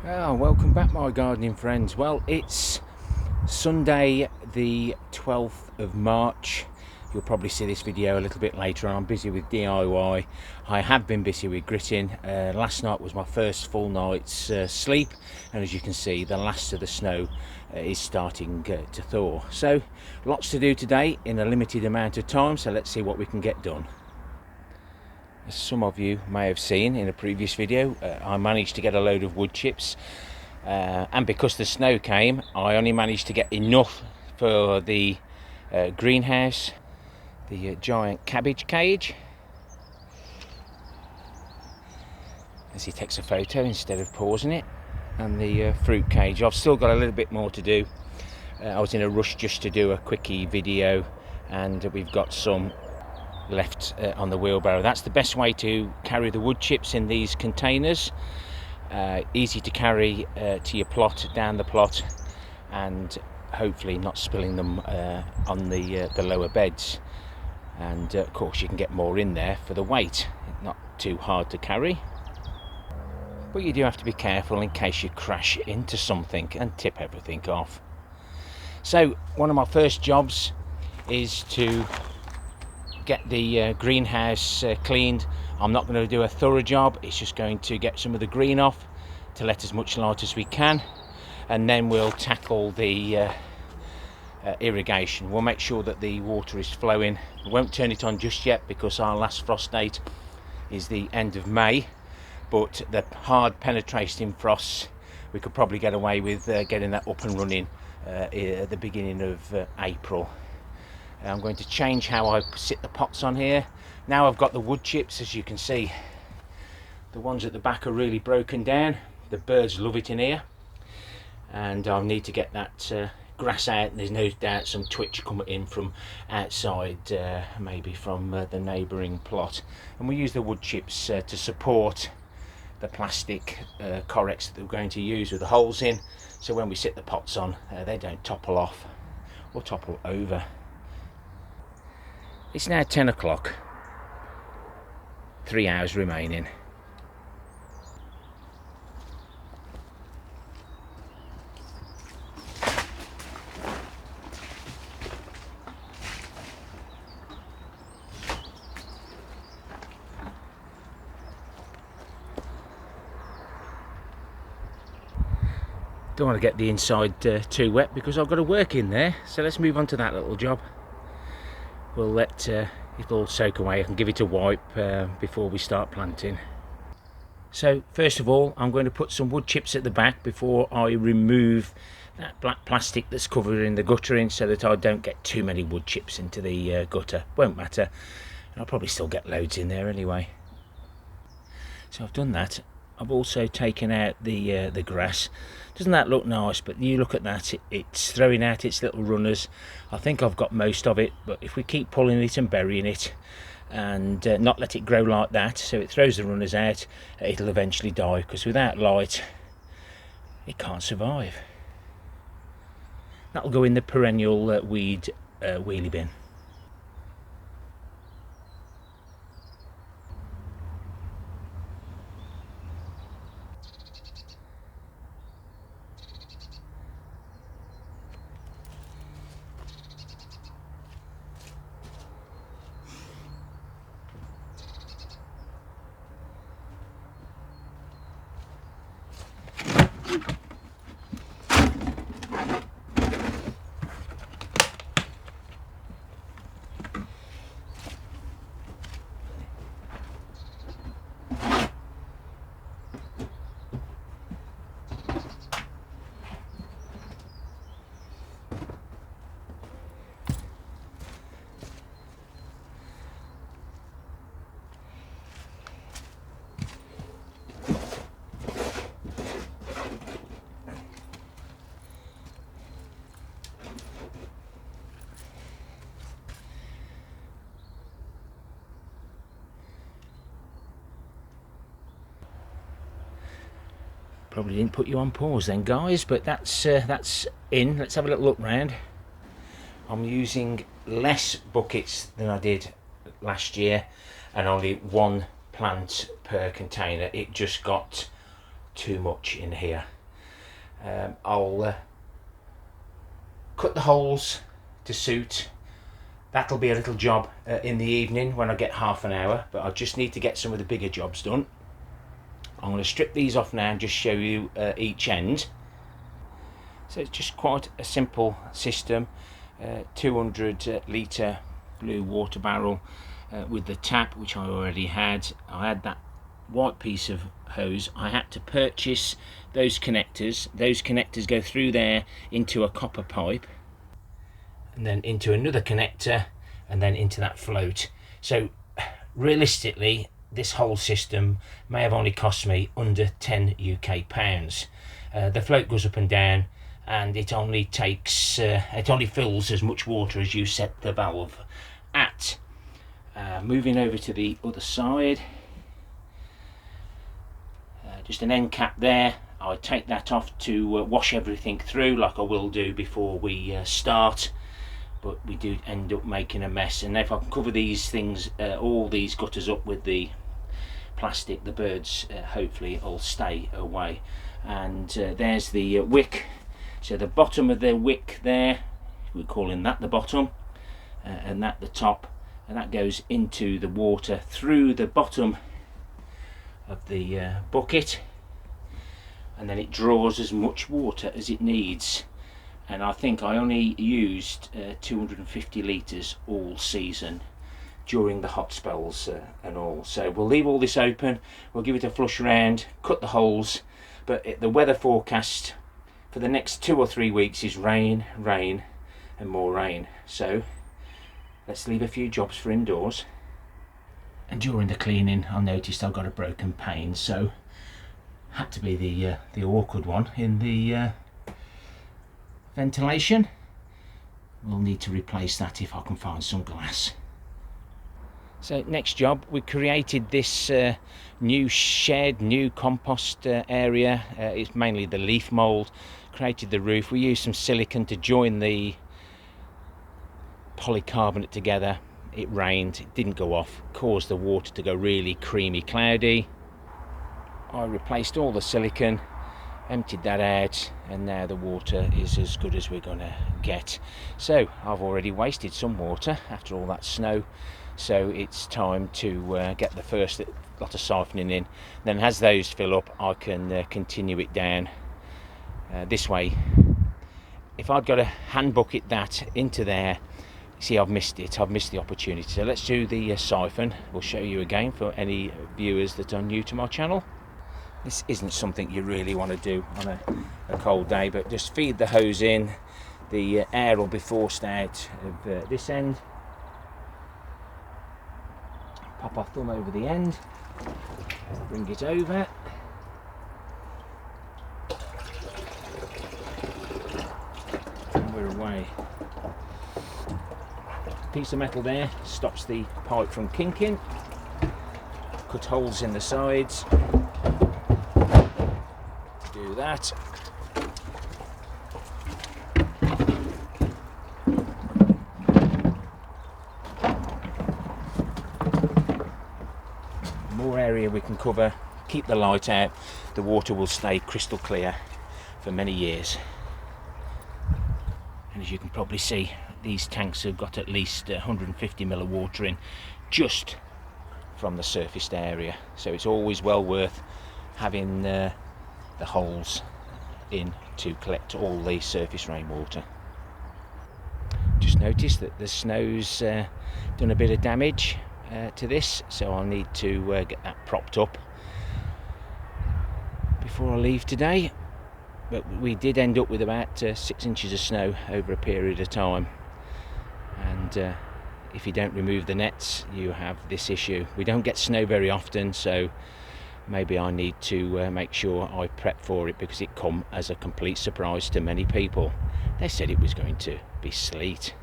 Oh, welcome back, my gardening friends. Well, it's Sunday the 12th of March. You'll probably see this video a little bit later on. I'm busy with DIY. I have been busy with gritting. Last night was my first full night's sleep, and as you can see, the last of the snow is starting to thaw. So lots to do today in a limited amount of time, so let's see what we can get done. As some of you may have seen in a previous video, I managed to get a load of wood chips, and because the snow came, I only managed to get enough for the greenhouse, the giant cabbage cage, as he takes a photo instead of pausing it, and the fruit cage. I've still got a little bit more to do. I was in a rush just to do a quickie video, and we've got some left on the wheelbarrow. That's the best way to carry the wood chips in these containers. Easy to carry to your plot, down the plot, and hopefully not spilling them on the lower beds. And of course you can get more in there for the weight. Not too hard to carry, but you do have to be careful in case you crash into something and tip everything off. So one of my first jobs is to get the greenhouse cleaned. I'm not going to do a thorough job, it's just going to get some of the green off to let as much light as we can, and then we'll tackle the irrigation. We'll make sure that the water is flowing. We won't turn it on just yet because our last frost date is the end of May, but the hard penetrating frosts, we could probably get away with getting that up and running at the beginning of April. I'm going to change how I sit the pots on here. Now I've got the wood chips, as you can see, the ones at the back are really broken down. The birds love it in here, and I'll need to get that grass out. There's no doubt some twitch coming in from outside, maybe from the neighbouring plot, and we use the wood chips to support the plastic correx that we're going to use with the holes in, so when we sit the pots on they don't topple off or topple over. It's now 10 o'clock, 3 hours remaining. Don't want to get the inside too wet because I've got to work in there, so let's move on to that little job. We'll let it all soak away. I can give it a wipe before we start planting. So first of all, I'm going to put some wood chips at the back before I remove that black plastic that's covered in the guttering, so that I don't get too many wood chips into the gutter. Won't matter, I'll probably still get loads in there anyway. So I've done that. I've also taken out the grass. Doesn't that look nice? But you look at that, it's throwing out its little runners. I think I've got most of it, but if we keep pulling it and burying it and not let it grow like that, so it throws the runners out, it'll eventually die, because without light it can't survive. That'll go in the perennial weed wheelie bin. Probably didn't put you on pause then, guys, but that's in. Let's have a little look round. I'm using less buckets than I did last year, and only one plant per container. It just got too much in here. I'll cut the holes to suit. That'll be a little job in the evening when I get half an hour, but I just need to get some of the bigger jobs done. I'm going to strip these off now and just show you each end. So it's just quite a simple system. 200 litre blue water barrel with the tap, which I already had. I had that white piece of hose. I had to purchase those connectors. Those connectors go through there into a copper pipe, and then into another connector, and then into that float. So realistically, this whole system may have only cost me under 10 UK pounds. The float goes up and down, and it only takes it only fills as much water as you set the valve at. Moving over to the other side, just an end cap there. I take that off to wash everything through, like I will do before we start, but we do end up making a mess. And if I can cover these things, all these gutters up with the plastic, the birds hopefully will stay away. And there's the wick. So the bottom of the wick there, we're calling that the bottom, and that the top, and that goes into the water through the bottom of the bucket, and then it draws as much water as it needs. And I think I only used 250 litres all season during the hot spells and all. So we'll leave all this open, we'll give it a flush around, cut the holes, but the weather forecast for the next 2 or 3 weeks is rain, rain and more rain. So let's leave a few jobs for indoors. And during the cleaning I noticed I've got a broken pane, so had to be the awkward one in the ventilation. We'll need to replace that if I can find some glass. So next job, we created this new shed, new compost area. It's mainly the leaf mould. Created the roof. We used some silicone to join the polycarbonate together. It rained, it didn't go off, caused the water to go really creamy cloudy. I replaced all the silicone, emptied that out, and now the water is as good as we're gonna get. So I've already wasted some water after all that snow, so it's time to get the first lot of siphoning in. Then as those fill up, I can continue it down this way. If I'd got to hand bucket that into there, see, I've missed it, I've missed the opportunity. So let's do the siphon. We'll show you again for any viewers that are new to my channel. This isn't something you really want to do on a cold day, but just feed the hose in. The air will be forced out of this end. Pop our thumb over the end, bring it over. And we're away. Piece of metal there stops the pipe from kinking. Cut holes in the sides to do that. More area we can cover, keep the light out, the water will stay crystal clear for many years. And as you can probably see, these tanks have got at least 150 ml of water in just from the surfaced area, so it's always well worth having the holes in to collect all the surface rainwater. Just noticed that the snow's done a bit of damage to this, so I'll need to get that propped up before I leave today. But we did end up with about 6 inches of snow over a period of time, and if you don't remove the nets you have this issue. We don't get snow very often, so maybe I need to make sure I prep for it, because it come as a complete surprise to many people. They said it was going to be sleet.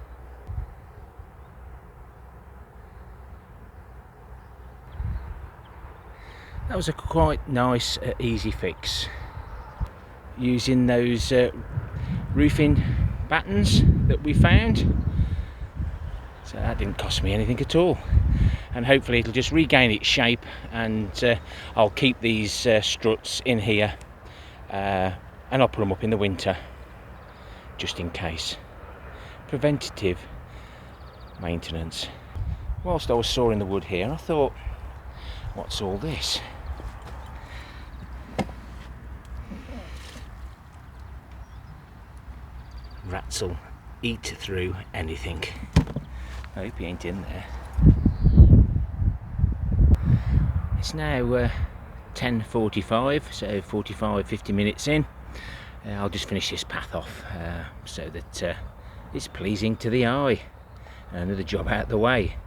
That was a quite nice easy fix, using those roofing battens that we found. So that didn't cost me anything at all, and hopefully it'll just regain its shape, and I'll keep these struts in here and I'll put them up in the winter just in case. Preventative maintenance. Whilst I was sawing the wood here, I thought, what's all this? Rats will eat through anything. I hope he ain't in there. It's now 10:45, so 45-50 minutes in. I'll just finish this path off so that it's pleasing to the eye. Another job out the way.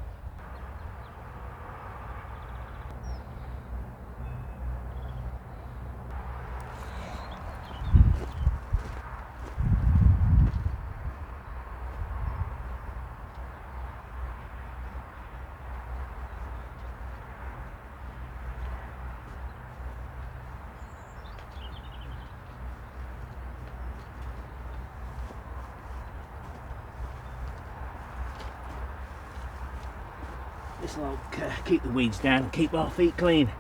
This will keep the weeds down and keep our feet clean.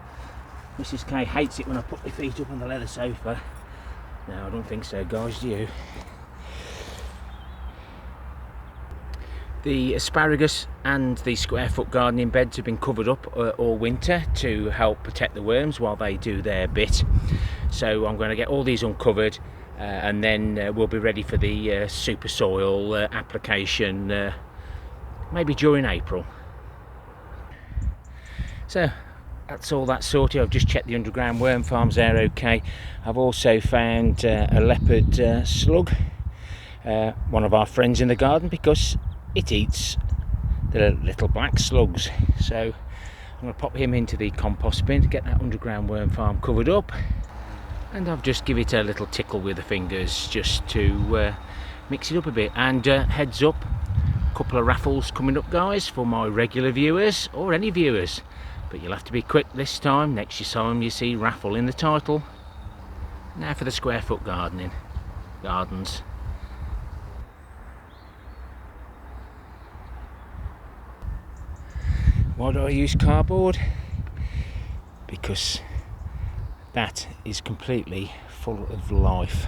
Mrs K hates it when I put my feet up on the leather sofa. No, I don't think so, guys, do you? The asparagus and the square foot gardening beds have been covered up all winter to help protect the worms while they do their bit. So I'm going to get all these uncovered and then we'll be ready for the super soil application maybe during April. So that's all that sorted. I've just checked the underground worm farms, they're okay. I've also found a leopard slug, one of our friends in the garden, because it eats the little black slugs. So I'm going to pop him into the compost bin to get that underground worm farm covered up. And I've just give it a little tickle with the fingers just to mix it up a bit. And heads up, a couple of raffles coming up, guys, for my regular viewers or any viewers. But you'll have to be quick this time. Next time you see raffle in the title. Now for the square foot gardens. Why do I use cardboard? Because that is completely full of life,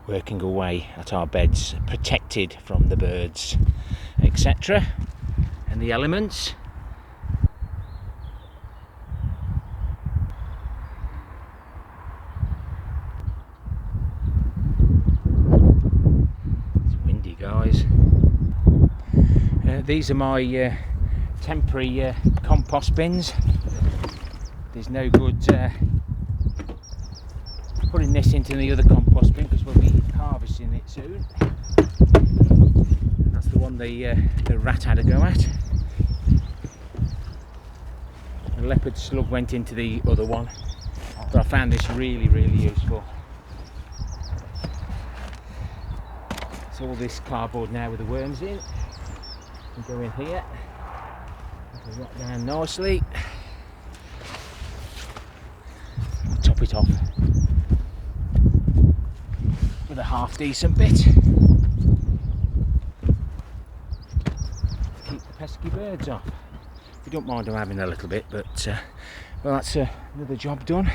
working away at our beds, protected from the birds, etc. and the elements. Guys, these are my temporary compost bins. There's no good putting this into the other compost bin because we'll be harvesting it soon. That's the one the rat had a go at. The leopard slug went into the other one, but I found this really useful. All this cardboard now with the worms in. We go in here, it'll rot down nicely. Top it off with a half decent bit. Keep the pesky birds off. We don't mind them having a little bit, but well, that's another job done.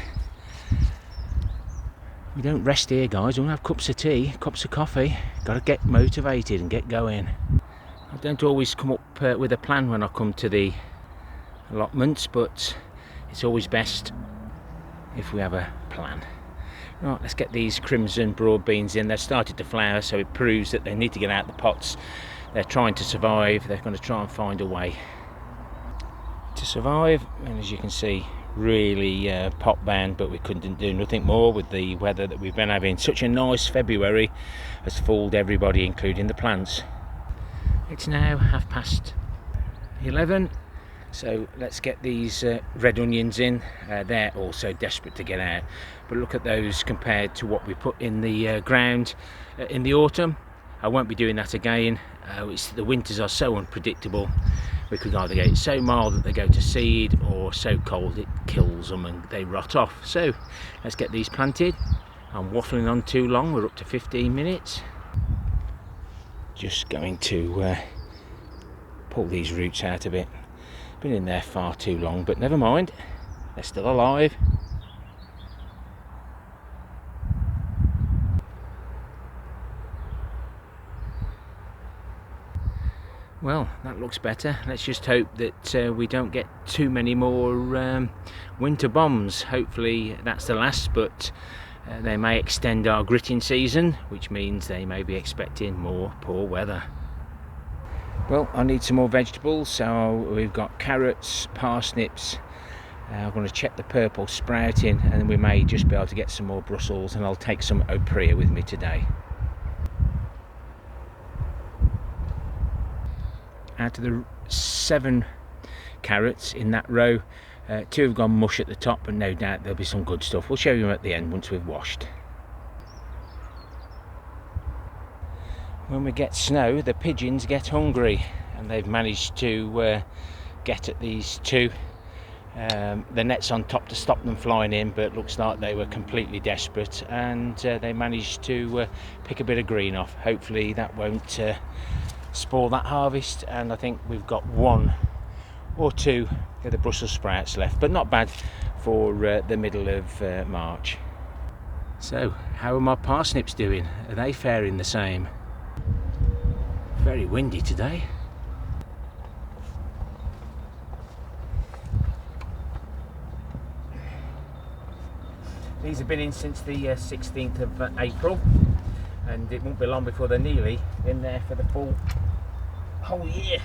We don't rest here, guys. We don't have cups of tea, cups of coffee. Got to get motivated and get going. I don't always come up with a plan when I come to the allotments, but it's always best if we have a plan. Right, let's get these crimson broad beans in. They've started to flower, so it proves that they need to get out the pots. They're trying to survive. They're going to try and find a way to survive, and as you can see, really pot bound, but we couldn't do nothing more with the weather that we've been having. Such a nice February has fooled everybody, including the plants. It's now 11:30, so let's get these red onions in. They're also desperate to get out, but look at those compared to what we put in the ground in the autumn. I won't be doing that again. The winters are so unpredictable. We could either get it so mild that they go to seed, or so cold it kills them and they rot off. So let's get these planted. I'm waffling on too long, we're up to 15 minutes. Just going to pull these roots out a bit. Been in there far too long, but never mind, they're still alive. Well, that looks better. Let's just hope that we don't get too many more winter bombs. Hopefully that's the last, but they may extend our gritting season, which means they may be expecting more poor weather. Well, I need some more vegetables, so we've got carrots, parsnips. I'm going to check the purple sprouting, and then we may just be able to get some more Brussels, and I'll take some oprea with me today. Out of the 7 carrots in that row, 2 have gone mush at the top, but no doubt there'll be some good stuff. We'll show you at the end once we've washed. When we get snow, the pigeons get hungry, and they've managed to get at these 2. The net's on top to stop them flying in, but it looks like they were completely desperate, and they managed to pick a bit of green off. Hopefully that won't spoil that harvest, and I think we've got 1 or 2 of the Brussels sprouts left, but not bad for the middle of March. So how are my parsnips doing? Are they faring the same? Very windy today. These have been in since the 16th of April, and it won't be long before they're nearly in there for the whole year.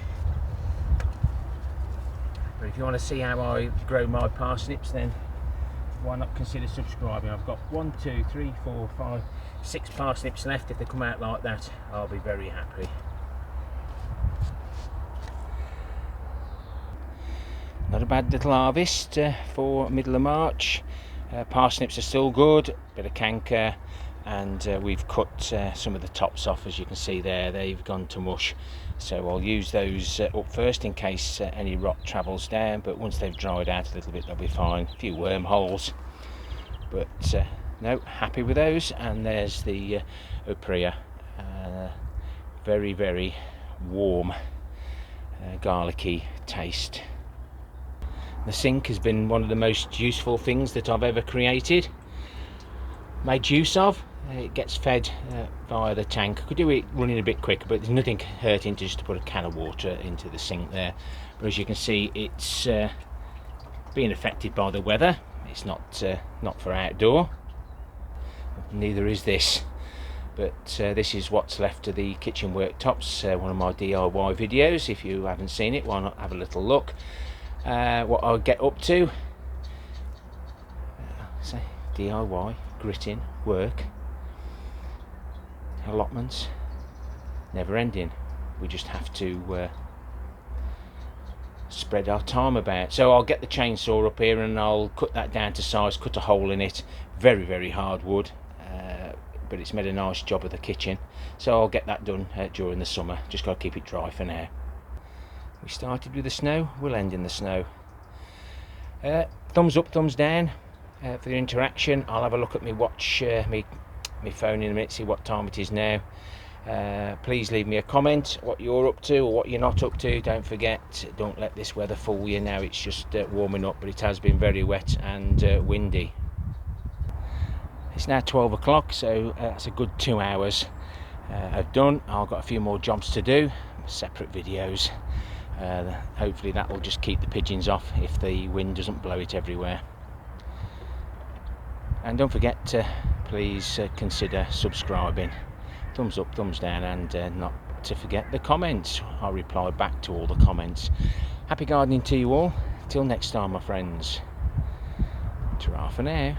But if you want to see how I grow my parsnips, then why not consider subscribing. I've got 1, 2, 3, 4, 5, 6 parsnips left. If they come out like that, I'll be very happy. Not a bad little harvest for middle of March. Parsnips are still good, bit of canker, and we've cut some of the tops off. As you can see there, they've gone to mush, so I'll use those up first in case any rot travels down, but once they've dried out a little bit they'll be fine. A few wormholes, but no, happy with those. And there's the oprea, very, very warm, garlicky taste. The sink has been one of the most useful things that I've ever made use of. It gets fed via the tank. Could do it running a bit quicker, but there's nothing hurting to just put a can of water into the sink there. But as you can see, it's being affected by the weather. It's not for outdoor. Neither is this. But this is what's left of the kitchen worktops. One of my DIY videos. If you haven't seen it, why not have a little look. What I'll get up to, say DIY, gritting, work, allotments, never ending. We just have to spread our time about. So I'll get the chainsaw up here and I'll cut that down to size, cut a hole in it. Very, very hard wood, but it's made a nice job of the kitchen. So I'll get that done during the summer. Just got to keep it dry for now. We started with the snow, we'll end in the snow. Thumbs up, thumbs down for the interaction. I'll have a look at my watch, my phone in a minute, see what time it is now. Please leave me a comment what you're up to or what you're not up to. Don't forget, don't let this weather fool you. Now it's just warming up, but it has been very wet and windy. It's now 12 o'clock, so that's a good 2 hours I've done. I've got a few more jobs to do, separate videos. Hopefully that will just keep the pigeons off if the wind doesn't blow it everywhere. And don't forget to please consider subscribing. Thumbs up, thumbs down, and not to forget the comments. I'll reply back to all the comments. Happy gardening to you all. Till next time, my friends. Ta-ra for now.